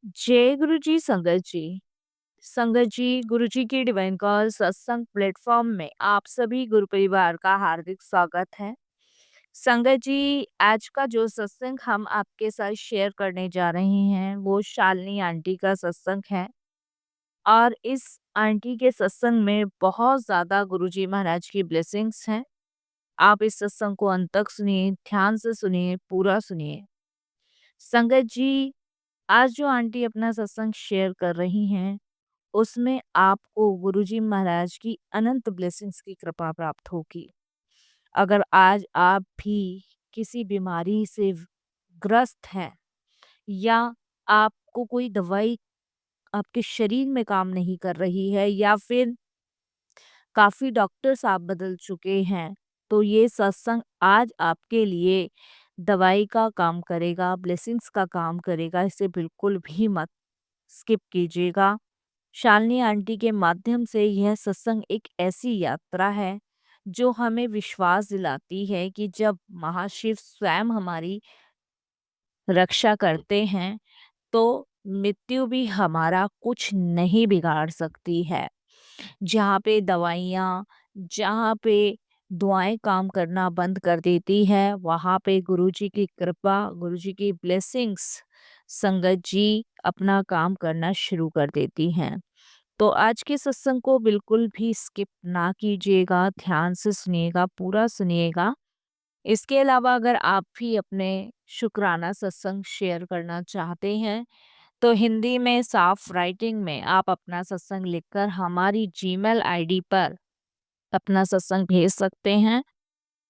जय गुरु जी संगत जी। संगत जी, गुरु जी की डिवाइन कॉल सत्संग प्लेटफॉर्म में आप सभी गुरु परिवार का हार्दिक स्वागत है। संगत जी, आज का जो सत्संग हम आपके साथ शेयर करने जा रहे हैं वो शालिनी आंटी का सत्संग है। और इस आंटी के सत्संग में बहुत ज्यादा गुरु जी महाराज की ब्लेसिंग्स हैं। आप इस सत्संग को अंत तक सुनिए, ध्यान से सुनिए, पूरा सुनिए। संगत जी, आज जो आंटी अपना सत्संग शेयर कर रही हैं उसमें आपको गुरुजी महाराज की अनंत ब्लेसिंग्स की कृपा प्राप्त होगी। अगर आज आप भी किसी बीमारी से ग्रस्त हैं या आपको कोई दवाई आपके शरीर में काम नहीं कर रही है या फिर काफी डॉक्टर्स आप बदल चुके हैं, तो ये सत्संग आज आपके लिए दवाई का काम करेगा, ब्लेसिंग्स का काम करेगा। इसे बिल्कुल भी मत स्किप कीजिएगा। शालिनी आंटी के माध्यम से यह सत्संग एक ऐसी यात्रा है जो हमें विश्वास दिलाती है कि जब महाशिव स्वयं हमारी रक्षा करते हैं तो मृत्यु भी हमारा कुछ नहीं बिगाड़ सकती है। जहाँ पे दवाइयाँ, जहाँ पे दुआएं काम करना बंद कर देती है, वहाँ पे गुरुजी की कृपा, गुरुजी की ब्लेसिंग्स संगत जी अपना काम करना शुरू कर देती हैं। तो आज के सत्संग को बिल्कुल भी स्किप ना कीजिएगा, ध्यान से सुनिएगा, पूरा सुनिएगा। इसके अलावा अगर आप भी अपने शुक्राना सत्संग शेयर करना चाहते हैं तो हिंदी में साफ राइटिंग में आप अपना सत्संग लिखकर हमारी जीमेल आईडी पर अपना सत्संग भेज सकते हैं।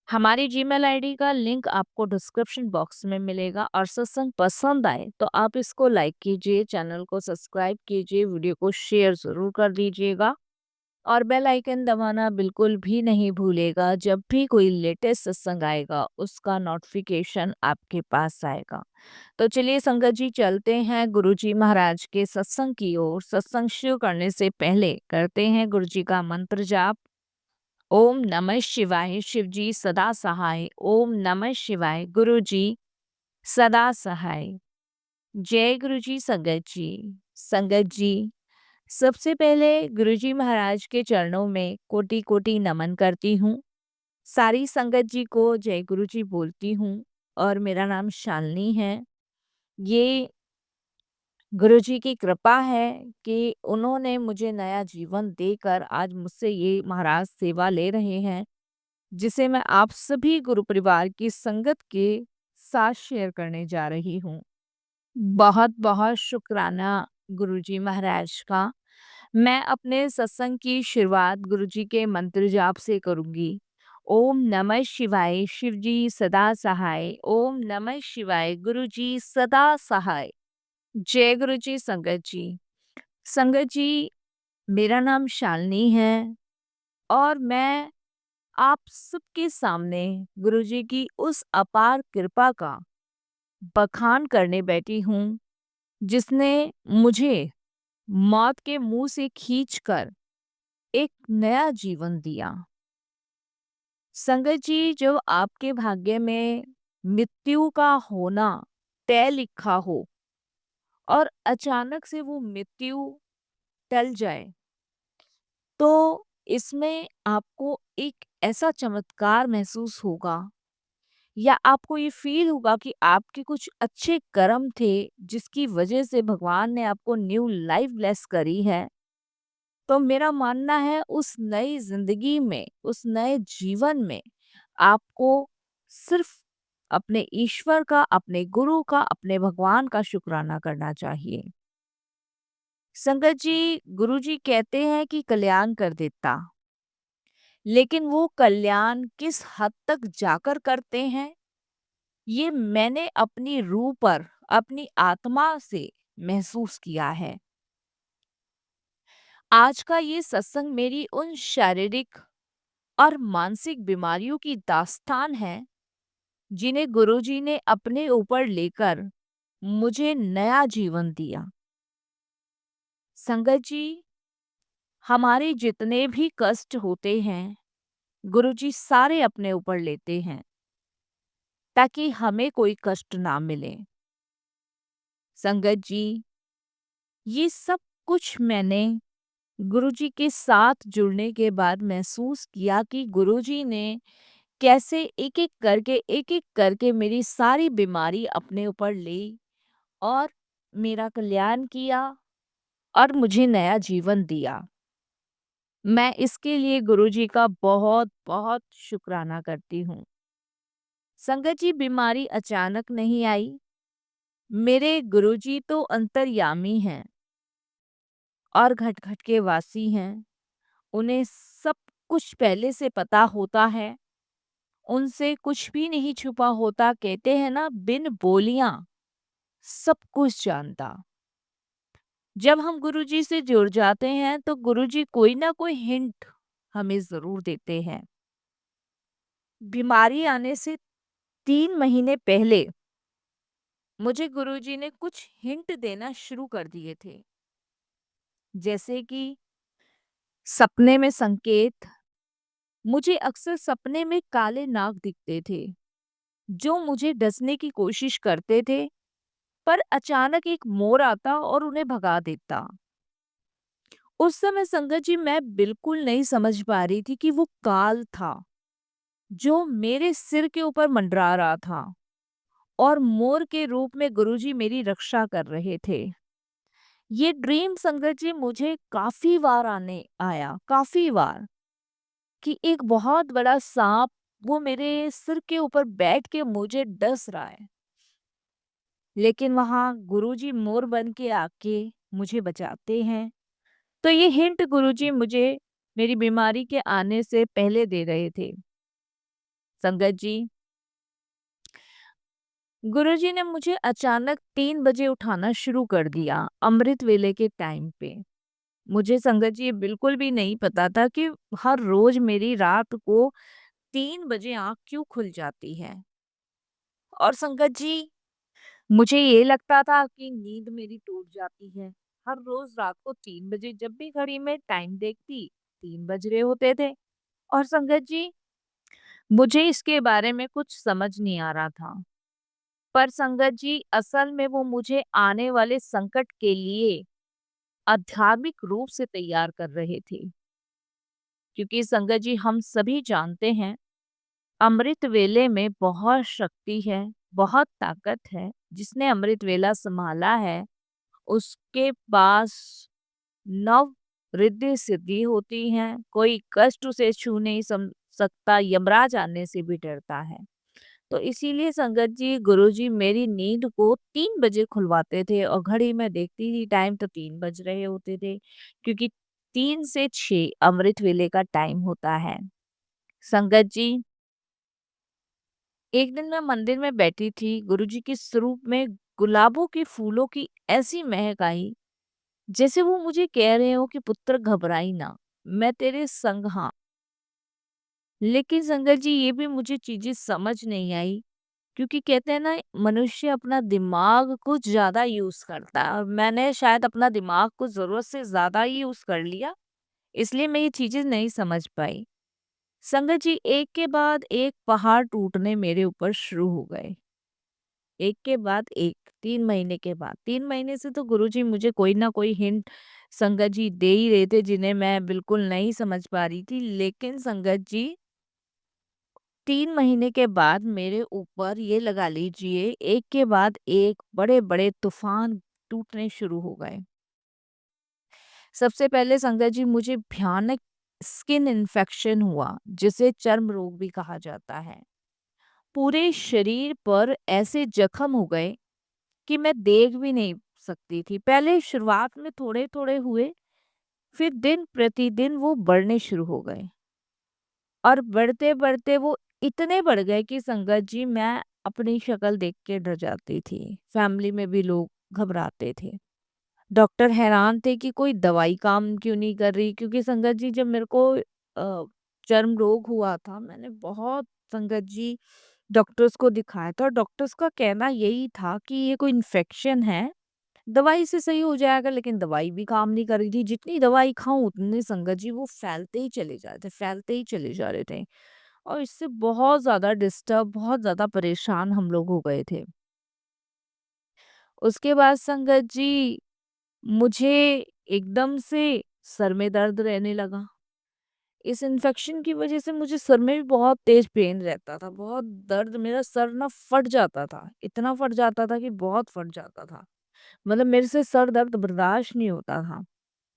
हमारी जीमेल आईडी का लिंक आपको डिस्क्रिप्शन बॉक्स में मिलेगा। और सत्संग पसंद आए तो आप इसको लाइक कीजिए, चैनल को सब्सक्राइब कीजिए, वीडियो को शेयर ज़रूर कर दीजिएगा और बेल आइकन दबाना बिल्कुल भी नहीं भूलेगा। जब भी कोई लेटेस्ट सत्संग आएगा उसका नोटिफिकेशन आपके पास आएगा। तो चलिए संगत जी, चलते हैं गुरुजी महाराज के सत्संग की ओर। सत्संग शुरू करने से पहले करते हैं गुरुजी का मंत्र जाप। ओम नमः शिवाय, शिव जी सदा सहाय। ओम नमः शिवाय, गुरु जी सदा सहाय। जय गुरु जी संगत जी। संगत जी, सबसे पहले गुरुजी महाराज के चरणों में कोटि कोटि नमन करती हूँ। सारी संगत जी को जय गुरु जी बोलती हूँ। और मेरा नाम शालिनी है। ये गुरुजी की कृपा है कि उन्होंने मुझे नया जीवन देकर आज मुझसे ये महाराज सेवा ले रहे हैं, जिसे मैं आप सभी गुरु परिवार की संगत के साथ शेयर करने जा रही हूँ। बहुत बहुत शुक्राना गुरुजी महाराज का। मैं अपने सत्संग की शुरुआत गुरुजी के मंत्र जाप से करूंगी। ओम नमः शिवाय, शिव जी सदा सहाय। ओम नमः शिवाय, गुरु जी सदा सहाय। जय गुरु जी संगत जी। संगत जी, मेरा नाम शालिनी है और मैं आप सबके सामने गुरुजी की उस अपार कृपा का बखान करने बैठी हूँ जिसने मुझे मौत के मुंह से खींचकर एक नया जीवन दिया। संगत जी, जब आपके भाग्य में मृत्यु का होना तय लिखा हो और अचानक से वो मृत्यु टल जाए तो इसमें आपको एक ऐसा चमत्कार महसूस होगा या आपको ये फील होगा कि आपके कुछ अच्छे कर्म थे जिसकी वजह से भगवान ने आपको न्यू लाइफ ब्लेस करी है। तो मेरा मानना है उस नई जिंदगी में, उस नए जीवन में आपको सिर्फ अपने ईश्वर का, अपने गुरु का, अपने भगवान का शुक्राना करना चाहिए। संगत जी, गुरु जी कहते हैं कि कल्याण कर देता, लेकिन वो कल्याण किस हद तक जाकर करते हैं ये मैंने अपनी रूह पर, अपनी आत्मा से महसूस किया है। आज का ये सत्संग मेरी उन शारीरिक और मानसिक बीमारियों की दास्तान है जिन्हें गुरुजी ने अपने ऊपर लेकर मुझे नया जीवन दिया। संगत जी, हमारे जितने भी कष्ट होते हैं गुरुजी सारे अपने ऊपर लेते हैं ताकि हमें कोई कष्ट ना मिले। संगत जी, ये सब कुछ मैंने गुरुजी के साथ जुड़ने के बाद महसूस किया कि गुरुजी ने कैसे एक-एक करके मेरी सारी बीमारी अपने ऊपर ली और मेरा कल्याण किया और मुझे नया जीवन दिया। मैं इसके लिए गुरुजी का बहुत-बहुत शुक्राना करती हूँ। संगत जी, बीमारी अचानक नहीं आई। मेरे गुरुजी तो अंतर्यामी हैं और घट-घट के वासी हैं। उन्हें सब कुछ पहले से पता होता है। उनसे कुछ भी नहीं छुपा होता। कहते हैं ना, बिन बोलियां सब कुछ जानता। जब हम गुरुजी से जुड़ जाते हैं तो गुरुजी कोई ना कोई हिंट हमें ज़रूर देते हैं। बीमारी आने से 3 महीने पहले मुझे गुरुजी ने कुछ हिंट देना शुरू कर दिए थे। जैसे कि सपने में संकेत। मुझे अक्सर सपने में काले नाग दिखते थे, जो मुझे डसने की कोशिश करते थे, पर अचानक एक मोर आता और उन्हें भगा देता। उस समय संगत जी, मैं बिल्कुल नहीं समझ पा रही थी कि वो काल था जो मेरे सिर के ऊपर मंडरा रहा था और मोर के रूप में गुरुजी मेरी रक्षा कर रहे थे। ये ड्रीम संगत जी मुझे काफी बार आने आया, काफी बार, कि एक बहुत बड़ा सांप वो मेरे सिर के ऊपर बैठ के मुझे डस रहा है। लेकिन वहां गुरुजी मोर बन के आके मुझे बचाते हैं। तो ये हिंट गुरुजी मुझे मेरी बीमारी के आने से पहले दे रहे थे। संगत जी, गुरुजी ने मुझे अचानक 3 बजे उठाना शुरू कर दिया, अमृत वेले के टाइम पे। मुझे संगत जी ये बिल्कुल भी नहीं पता था कि हर रोज मेरी रात को 3 बजे आंख क्यों खुल जाती है। और संगत जी, मुझे ये लगता था कि नींद मेरी टूट जाती है। हर रोज रात को 3 बजे जब भी घड़ी में टाइम देखती, 3 बज रहे होते थे। और संगत जी, मुझे इसके बारे में कुछ समझ नहीं आ रहा था। पर संगत जी, असल में वो मुझे आने वाले संकट के लिए आध्यात्मिक रूप से तैयार कर रहे थे। क्योंकि संगत जी, हम सभी जानते हैं, अमृत वेले में बहुत शक्ति है, बहुत ताकत है। जिसने अमृत वेला संभाला है, उसके पास नव रिद्धि सिद्धि होती हैं। कोई कष्ट उसे छू नहीं सकता, यमराज आने से भी डरता है। तो इसीलिए संगत जी, गुरुजी मेरी नींद को 3 बजे खुलवाते थे और घड़ी में देखती थी टाइम तो 3 बज रहे होते थे। क्योंकि 3 से 6 अमृत वेले का टाइम होता है। संगत जी, एक दिन मैं मंदिर में बैठी थी, गुरुजी के स्वरूप में गुलाबों के फूलों की ऐसी महक आई, जैसे वो मुझे कह रहे हो कि पुत्र घबराई ना, मैं तेरे संग हाँ। लेकिन संगत जी, ये भी मुझे चीजें समझ नहीं आई। क्योंकि कहते हैं ना, मनुष्य अपना दिमाग कुछ ज्यादा यूज करता है और मैंने शायद अपना दिमाग को जरूरत से ज्यादा ही यूज कर लिया। इसलिए मैं ये चीजें नहीं समझ पाई। संगत जी, एक के बाद एक पहाड़ टूटने मेरे ऊपर शुरू हो गए। एक के बाद एक, 3 महीने के बाद। 3 महीने से तो गुरुजी मुझे कोई ना कोई हिंट संगत जी दे ही रहे थे, जिन्हें मैं बिल्कुल नहीं समझ पा रही थी। लेकिन संगत जी, 3 महीने के बाद मेरे ऊपर ये लगा लीजिए, एक के बाद एक बड़े बड़े तूफान टूटने शुरू हो गए। सबसे पहले संगत जी, मुझे भयानक स्किन इन्फेक्शन हुआ, जिसे चर्म रोग भी कहा जाता है। पूरे शरीर पर ऐसे जख्म हो गए कि मैं देख भी नहीं सकती थी। पहले शुरुआत में थोड़े-थोड़े हुए, फिर दिन प्रतिदिन वो बढ़ने शुरू हो गए और बढ़ते-बढ़ते वो इतने बढ़ गए कि संगत जी, मैं अपनी शक्ल देख के डर जाती थी। फैमिली में भी लोग घबराते थे। डॉक्टर हैरान थे कि कोई दवाई काम क्यों नहीं कर रही। क्योंकि संगत जी, जब मेरे को चर्म रोग हुआ था, मैंने बहुत संगत जी डॉक्टर्स को दिखाया था और डॉक्टर्स का कहना यही था कि ये कोई इन्फेक्शन है, दवाई से सही हो जाएगा। लेकिन दवाई भी काम नहीं कर रही थी। जितनी दवाई खाऊं उतने संगत जी वो फैलते ही चले जा रहे थे, फैलते ही चले जा रहे थे। और इससे बहुत ज्यादा डिस्टर्ब, बहुत ज्यादा परेशान हम लोग हो गए थे। उसके बाद संगत जी, मुझे एकदम से सर में दर्द रहने लगा। इस इन्फेक्शन की वजह से मुझे सर में भी बहुत तेज पेन रहता था, बहुत दर्द, मेरा सर ना फट जाता था, इतना फट जाता था कि बहुत फट जाता था। मतलब मेरे से सर दर्द बर्दाश्त नहीं होता था।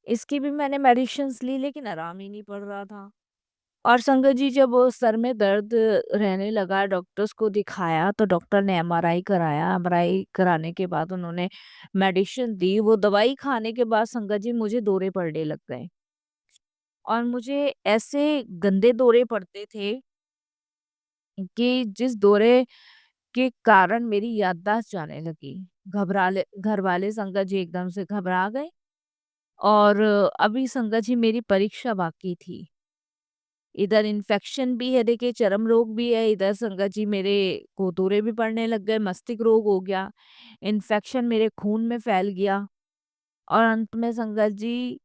इसकी भी मैंने मेडिसिन्स ली लेकिन आराम ही नहीं पड़ रहा था। और संगत जी, जब वो सर में दर्द रहने लगा, डॉक्टर्स को दिखाया तो डॉक्टर ने एमआरआई कराया। एमआरआई कराने के बाद उन्होंने मेडिसिन दी। वो दवाई खाने के बाद संगत जी मुझे दौरे पड़ने लग गए। और मुझे ऐसे गंदे दौरे पड़ते थे कि जिस दौरे के कारण मेरी याददाश्त जाने लगी। घरवाले संगत जी एकदम से घबरा गए। और अभी संगत जी मेरी परीक्षा बाकी थी। इधर इन्फेक्शन भी है, देखिए चर्म रोग भी है, इधर संगत जी मेरे को दौरे भी पड़ने लग गए, मस्तिष्क रोग हो गया, इन्फेक्शन मेरे खून में फैल गया। और अंत में संगत जी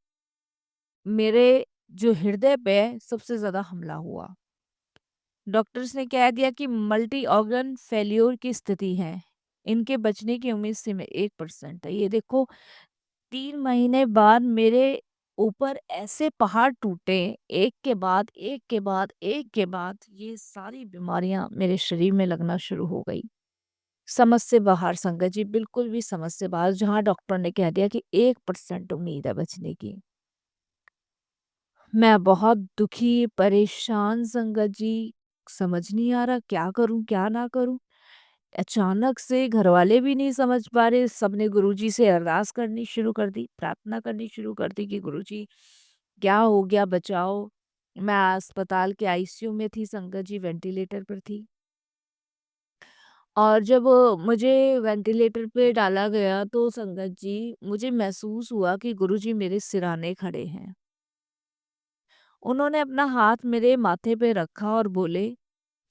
मेरे जो हृदय पे सबसे ज़्यादा हमला हुआ। डॉक्टर्स ने कह दिया कि मल्टी ऑर्गन फेल्योर की स्थिति है। इनके बचने की उम्मीद सिर्फ 1% है। ये देखो, 3 महीने बाद मेरे ऊपर ऐसे पहाड़ टूटे, एक के बाद एक के बाद एक के बाद, ये सारी बीमारियां मेरे शरीर में लगना शुरू हो गई। समझ से बाहर संगत जी, बिल्कुल भी समझ से बाहर, जहां डॉक्टर ने कह दिया कि 1% उम्मीद है बचने की। मैं बहुत दुखी, परेशान संगत जी, समझ नहीं आ रहा क्या करूं क्या ना करूं। अचानक से घरवाले भी नहीं समझ पा रहे, सबने गुरुजी से अरदास करनी शुरू कर दी, प्रार्थना करनी शुरू कर दी कि गुरुजी क्या हो गया, बचाओ। मैं अस्पताल के आईसीयू में थी संगत जी, वेंटिलेटर पर थी। और जब मुझे वेंटिलेटर पे डाला गया तो संगत जी मुझे महसूस हुआ कि गुरुजी मेरे सिरहाने खड़े हैं। उन्होंने अपना हाथ मेरे माथे पे रखा और बोले,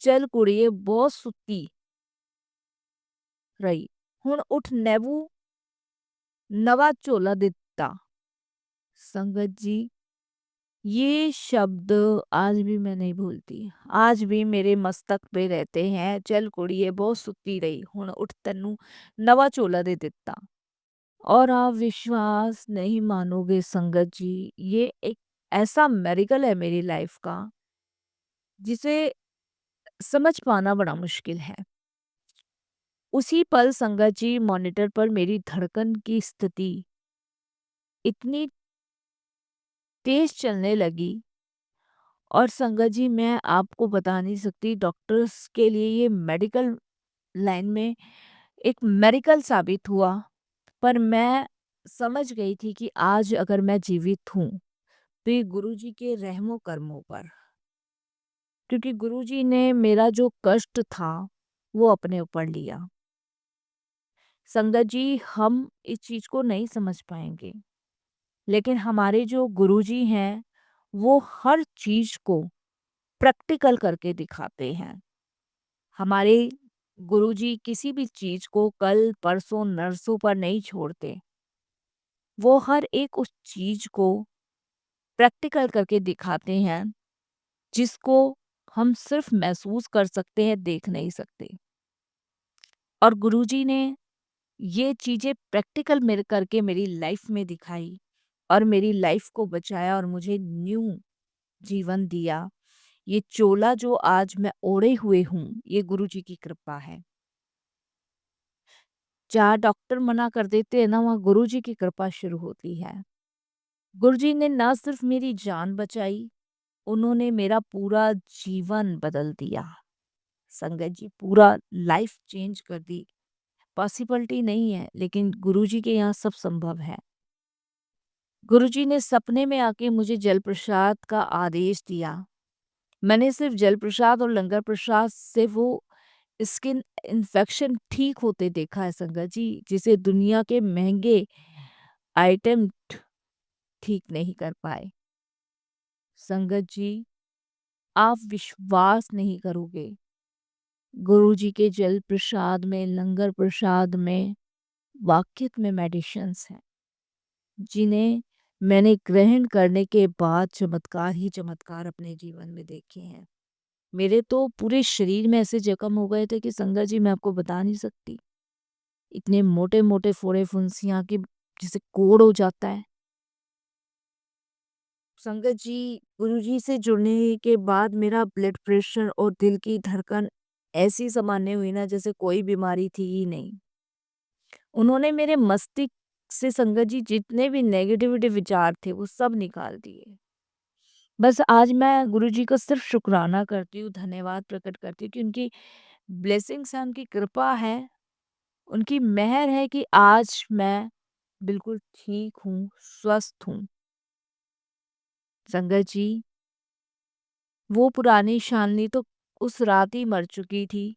चल कुड़िए, बहुत सुत्ती रही, हुण उठ नेवू, नवा चोला दिता। संगत जी, ये शब्द आज भी मैं नहीं भूलती। आज भी मेरे मस्तक पे रहते हैं। चल कुड़िए, बहुत सुत्ती रही, हुण उठ तन्नू नवा चोला दे दिता। और आप विश्वास नहीं मानोगे संगत जी, ये एक ऐसा मेरिकल है मेरी लाइफ का, जिसे समझ पाना बड़ा मुश्किल है। उसी पल संगत जी मॉनिटर पर मेरी धड़कन की स्थिति इतनी तेज चलने लगी। और संगत जी, मैं आपको बता नहीं सकती, डॉक्टर्स के लिए ये मेडिकल लाइन में एक मेरिकल साबित हुआ। पर मैं समझ गई थी कि आज अगर मैं जीवित हूँ तो ये गुरुजी के रहमो कर्मों पर, क्योंकि गुरुजी ने मेरा जो कष्ट था वो अपने ऊपर लिया। संगत जी, हम इस चीज को नहीं समझ पाएंगे, लेकिन हमारे जो गुरुजी हैं वो हर चीज को प्रैक्टिकल करके दिखाते हैं। हमारे गुरुजी किसी भी चीज को कल परसों नरसों पर नहीं छोड़ते। वो हर एक उस चीज को प्रैक्टिकल करके दिखाते हैं, जिसको हम सिर्फ महसूस कर सकते हैं, देख नहीं सकते। और गुरुजी ने ये चीजें प्रैक्टिकल मेरे करके मेरी लाइफ में दिखाई और मेरी लाइफ को बचाया और मुझे न्यू जीवन दिया। ये चोला जो आज मैं ओढ़े हुए हूँ, ये गुरुजी की कृपा है। जहाँ डॉक्टर मना कर देते हैं ना, वहाँ गुरुजी की कृपा शुरू होती है। गुरुजी ने ना सिर्फ मेरी जान बचाई, उन्होंने मेरा पूरा जीवन बदल दिया। संगत जी, पूरा लाइफ चेंज कर दी। पॉसिबिलिटी नहीं है, लेकिन गुरुजी के यहाँ सब संभव है। गुरुजी ने सपने में आके मुझे जल प्रसाद का आदेश दिया। मैंने सिर्फ जल प्रसाद और लंगर प्रसाद से वो स्किन इन्फेक्शन ठीक होते देखा है संगत जी, जिसे दुनिया के महंगे आइटम ठीक नहीं कर पाए। संगत जी, आप विश्वास नहीं करोगे, गुरुजी के जल प्रसाद में, लंगर प्रसाद में वाकई में मेडिसिन्स हैं, जिन्हें मैंने ग्रहण करने के बाद चमत्कार ही चमत्कार अपने जीवन में देखे हैं। मेरे तो पूरे शरीर में ऐसे जख्म हो गए थे कि संगत जी, मैं आपको बता नहीं सकती। इतने मोटे-मोटे फोड़े फुंसियाँ कि जैसे कोड़ हो जाता है। संगत जी, गुरुजी से जुड़ने के बाद मेरा ब्लड प्रेशर और दिल की धड़कन ऐसी सामान्य हुई ना जैसे कोई बीमारी थी ही नहीं। उन्होंने मेरे मस्तिष्क से संगत जी जितने भी नेगेटिविटी विचार थे वो सब निकाल दिए। बस आज मैं गुरुजी को सिर्फ शुक्राना करती हूँ, धन्यवाद प्रकट करती हूँ कि उनकी ब्लेसिंग्स है, उनकी कृपा है, उनकी मेहर है कि आज मैं बिल्कुल ठीक हूँ, स्वस्थ हूँ। संगत जी, वो पुरानी शालिनी तो उस रात ही मर चुकी थी,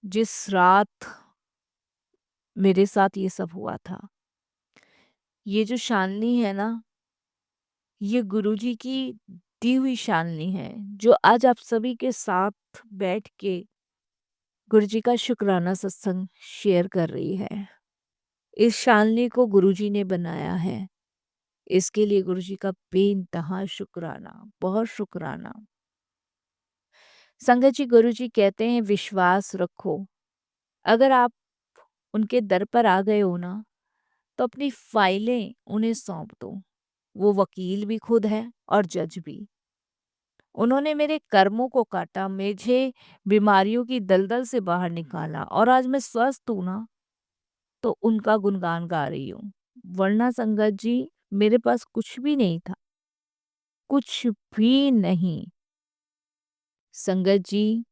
जिस रात मेरे साथ ये सब हुआ था। ये जो शालिनी है ना, ये गुरुजी की दी हुई शालिनी है, जो आज आप सभी के साथ बैठ के गुरुजी का शुक्राना सत्संग शेयर कर रही है। इस शालिनी को गुरुजी ने बनाया है। इसके लिए गुरुजी का बेइंतहा शुक्राना, बहुत शुक्राना। संगत जी, गुरुजी कहते हैं विश्वास रखो। अगर आप उनके दर पर आ गए हो ना, तो अपनी फाइलें उन्हें सौंप दो। वो वकील भी खुद है और जज भी। उन्होंने मेरे कर्मों को काटा, मुझे बीमारियों की दलदल से बाहर निकाला और आज मैं स्वस्थ हूं ना, तो उनका गुणगान गा रही हूँ। वरना संगत जी, मेरे पास कुछ भी नहीं था, कुछ भी नहीं। संगत जी,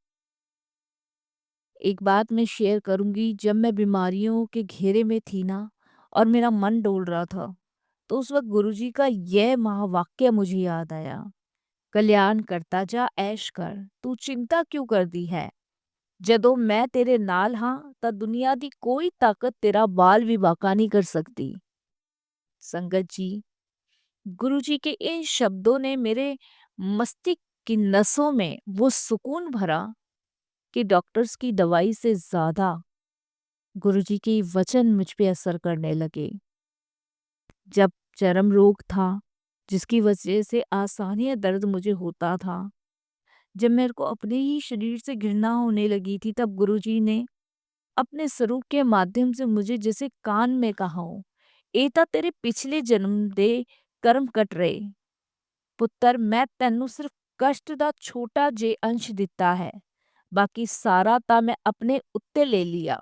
एक बात मैं शेयर करूंगी, जब मैं बीमारियों के घेरे में थी ना और मेरा मन डोल रहा था, तो उस वक्त गुरुजी का यह महावाक्य मुझे याद आया। कल्याण करता जा ऐश कर, तू चिंता क्यों कर दी है। जदों मैं तेरे नाल हाँ, ता दुनिया दी कोई ताकत तेरा बाल भी बाका नहीं कर सकती। संगत जी, गुरुजी के इन शब्दों ने मेरे मस्तिष्क की नसों में वो सुकून भरा कि डॉक्टर्स की दवाई से ज्यादा गुरुजी के वचन मुझ पे असर करने लगे। जब चर्म रोग था, जिसकी वजह से आसानी दर्द मुझे होता था, जब मेरे को अपने ही शरीर से घृणा होने लगी थी, तब गुरुजी ने अपने स्वरूप के माध्यम से मुझे जैसे कान में कहा हो, एता तेरे पिछले जन्म दे कर्म कट रहे ਪੁੱਤਰ, ਮੈਂ ਤੈਨੂੰ ਸਿਰਫ ਕਸ਼ਟ ਦਾ ਛੋਟਾ ਜੇ ਅੰਸ਼ ਦਿੱਤਾ ਹੈ, बाकी सारा ता मैं अपने उत्ते ले लिया।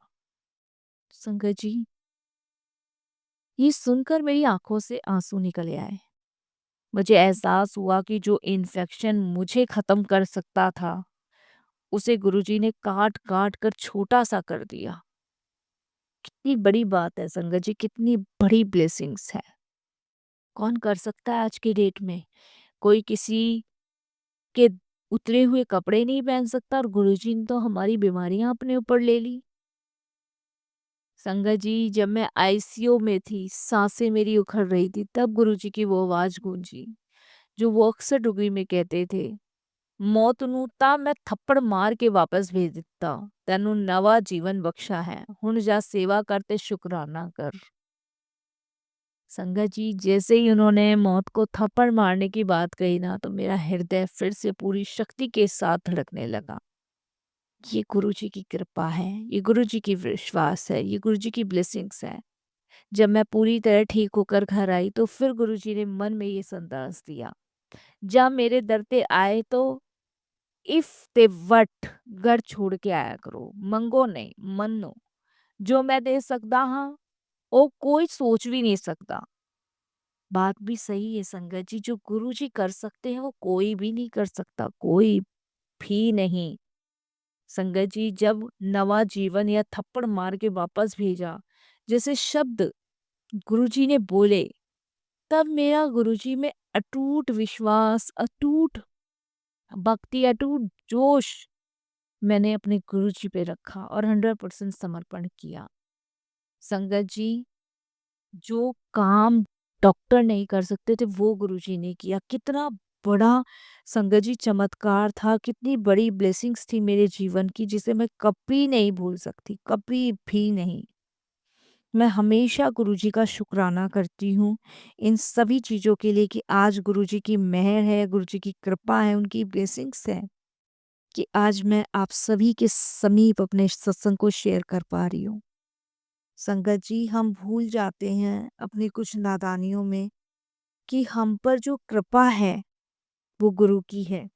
संगत जी, ये सुनकर मेरी आंखों से आंसू निकल आए। मुझे एहसास हुआ कि जो इन्फेक्शन मुझे खत्म कर सकता था, उसे गुरुजी ने काट काट कर छोटा सा कर दिया। कितनी बड़ी बात है संगत जी, कितनी बड़ी ब्लेसिंग्स है। कौन कर सकता है आज की डेट में। कोई किसी के उतरे हुए कपड़े नहीं पहन सकता, और गुरुजी ने तो हमारी बीमारियां अपने ऊपर ले ली। संगत जी, जब मैं आईसीयू में थी, सांसें मेरी उखड़ रही थी, तब गुरुजी की वो आवाज गूंजी, जो वो अक्सर डुगरी में कहते थे, मौत ਨੂੰ ਤਾਂ मैं थप्पड़ मार के वापस भेज ਦਿੱਤਾ, ਤੈਨੂੰ नवा जीवन बख्शा है, ਹੁਣ जा सेवा करते शुक्राना कर। संगत जी, जैसे ही उन्होंने मौत को थप्पड़ मारने की बात कही ना, तो मेरा हृदय फिर से पूरी शक्ति के साथ धड़कने लगा। ये गुरुजी की कृपा है, ये गुरुजी की विश्वास है, ये गुरुजी की ब्लेसिंग्स है। जब मैं पूरी तरह ठीक होकर घर आई, तो फिर गुरुजी ने मन में ये संदेश दिया, जब मेरे दर पे आए तो इफ ते वट घर छोड़ के आया करो, मंगो नहीं मनो। जो मैं दे सकता हाँ, वो कोई सोच भी नहीं सकता। बात भी सही है संगत जी, जो गुरुजी कर सकते हैं वो कोई भी नहीं कर सकता, कोई भी नहीं। संगत जी, जब नवा जीवन या थप्पड़ मार के वापस भेजा, जैसे शब्द गुरुजी ने बोले, तब मेरा गुरुजी में अटूट विश्वास, अटूट भक्ति, अटूट जोश मैंने अपने गुरुजी पे रखा और 100% समर्पण किया। संगत जी, जो काम डॉक्टर नहीं कर सकते थे, वो गुरुजी ने किया। कितना बड़ा संगत जी चमत्कार था, कितनी बड़ी ब्लेसिंग्स थी मेरे जीवन की, जिसे मैं कभी नहीं भूल सकती, कभी भी नहीं। मैं हमेशा गुरुजी का शुक्राना करती हूँ इन सभी चीज़ों के लिए कि आज गुरुजी की मेहर है, गुरुजी की कृपा है, उनकी ब्लेसिंग्स है कि आज मैं आप सभी के समीप अपने सत्संग को शेयर कर पा रही हूँ। संगत जी, हम भूल जाते हैं अपनी कुछ नादानियों में कि हम पर जो कृपा है वो गुरु की है।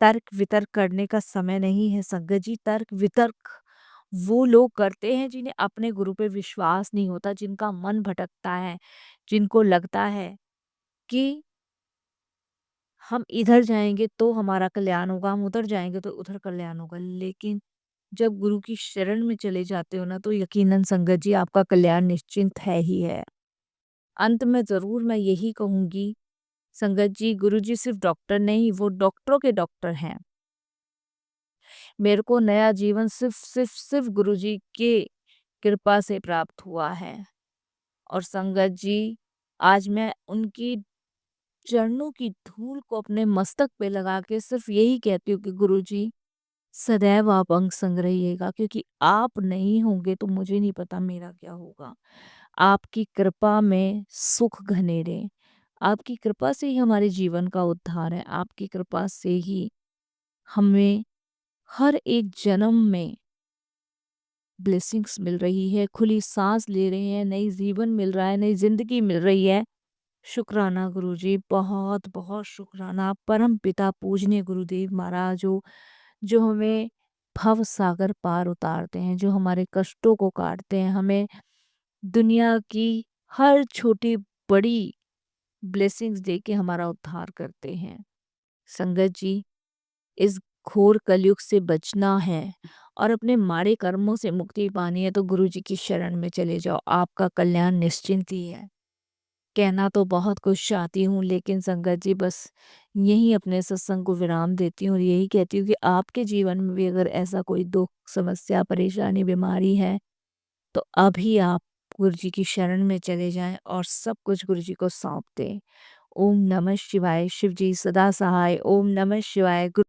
तर्क वितर्क करने का समय नहीं है संगत जी। तर्क वितर्क वो लोग करते हैं जिन्हें अपने गुरु पे विश्वास नहीं होता, जिनका मन भटकता है, जिनको लगता है कि हम इधर जाएंगे तो हमारा कल्याण होगा, हम उधर जाएंगे तो उधर कल्याण होगा। लेकिन जब गुरु की शरण में चले जाते हो ना, तो यकीनन संगत जी आपका कल्याण निश्चिंत है ही है। अंत में जरूर मैं यही कहूंगी संगत जी, गुरु जी सिर्फ डॉक्टर नहीं, वो डॉक्टरों के डॉक्टर हैं। मेरे को नया जीवन सिर्फ गुरु जी के कृपा से प्राप्त हुआ है। और संगत जी, आज मैं उनकी चरणों की धूल को अपने मस्तक पे लगा के सिर्फ यही कहती हूँ कि गुरु जी, सदैव आप अंग संग रहिएगा, क्योंकि आप नहीं होंगे तो मुझे नहीं पता मेरा क्या होगा। आपकी कृपा में सुख घनेरे, आपकी कृपा से ही हमारे जीवन का उद्धार है। आपकी कृपा से ही हमें हर एक जन्म में ब्लेसिंग्स मिल रही है, खुली सांस ले रहे हैं, नई जीवन मिल रहा है, नई जिंदगी मिल रही है। शुक्राना गुरुजी, बहुत बहुत शुक्राना। परम पिता पूजनीय गुरुदेव महाराज जो हमें भव सागर पार उतारते हैं, जो हमारे कष्टों को काटते हैं, हमें दुनिया की हर छोटी बड़ी ब्लेसिंग्स दे के हमारा उद्धार करते हैं। संगत जी, इस घोर कलयुग से बचना है और अपने माड़े कर्मों से मुक्ति पानी है तो गुरु जी की शरण में चले जाओ, आपका कल्याण निश्चिंत ही है। कहना तो बहुत कुछ चाहती हूँ, लेकिन संगत जी बस यहीं अपने सत्संग को विराम देती हूँ और यही कहती हूँ कि आपके जीवन में भी अगर ऐसा कोई दुख, समस्या, परेशानी, बीमारी है तो अभी आप गुरु जी की शरण में चले जाएं और सब कुछ गुरु जी को सौंप दें। ओम नमः शिवाय। शिव जी सदा सहाय। ओम नमः शिवाय।